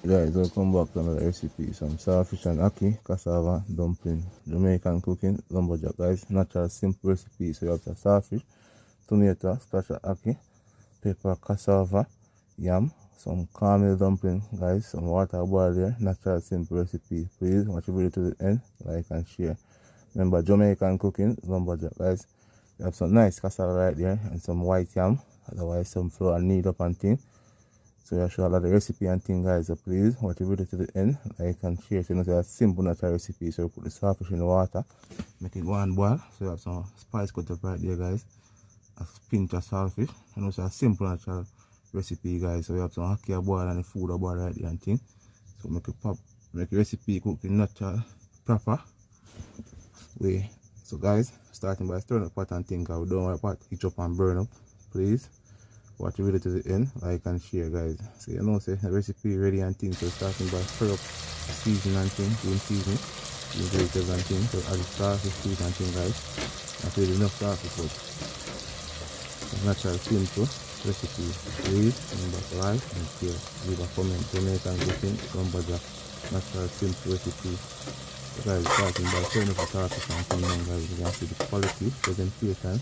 Guys, welcome back to another recipe. Some saltfish and ackee, cassava, dumpling, Jamaican cooking, lumberjack. Guys, natural simple recipe. So you have the saltfish, tomato, splash of ackee, pepper, cassava, yam, some caramel dumpling. Guys, some water boiled there. Natural simple recipe. Please watch the video to the end, like and share. Remember, Jamaican cooking, lumberjack. Guys, you have some nice cassava right there and some white yam. Otherwise, some flour knead up and thing. So I show a lot of the recipe and thing, guys. So please watch the video to the end, like and share. So you know, it's a simple natural recipe. So you put the saltfish in the water, make it go and boil. So you have some spice cut up right there, guys. A pinch of saltfish. And also a simple natural recipe, guys. So you have some ackee boil and the food boil right there and thing. So make the recipe cook in natural proper way. So guys, starting by stirring the pot and thing, we don't want the pot hitch up and burn up. Please watch the video to the end, like and share, guys. So you know, say the recipe ready and things. So starting by stir up season and thing, doing season, vegetables and things. So add the starfish, season and thing, guys. I feel enough starfish, but natural simple recipe. Please remember to like and share. Leave a comment. Jamaican cooking, lumberjack, natural simple recipe. So guys, starting by stirring up the starfish and thing, guys. You can see the quality, presentation,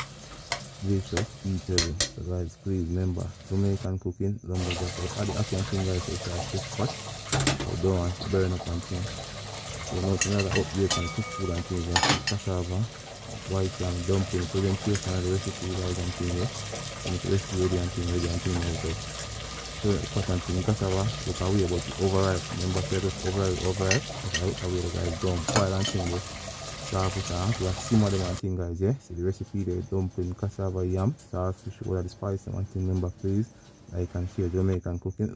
delicious, eatable. So guys, please remember, Jamaican cooking, lumberjack. So add the ackee and thing, guys, so it's a quick pot. So don't want to burn up and thing. So now it's another update on cook food and things. Cassava, white yam, dumpling, presentation of the recipe, guys, and thing here. And it's recipe ready and thing, So the pot and thing, cassava, look away, but it's overripe. Remember, say just overripe. Look away, the guys, don't boil and thing here. Saltfish and we have simmer them and thing, guys. Yeah, see the recipe there: dumpling, cassava, yam, saltfish, what are the spices and thing. Remember, please like and share. Jamaican cooking.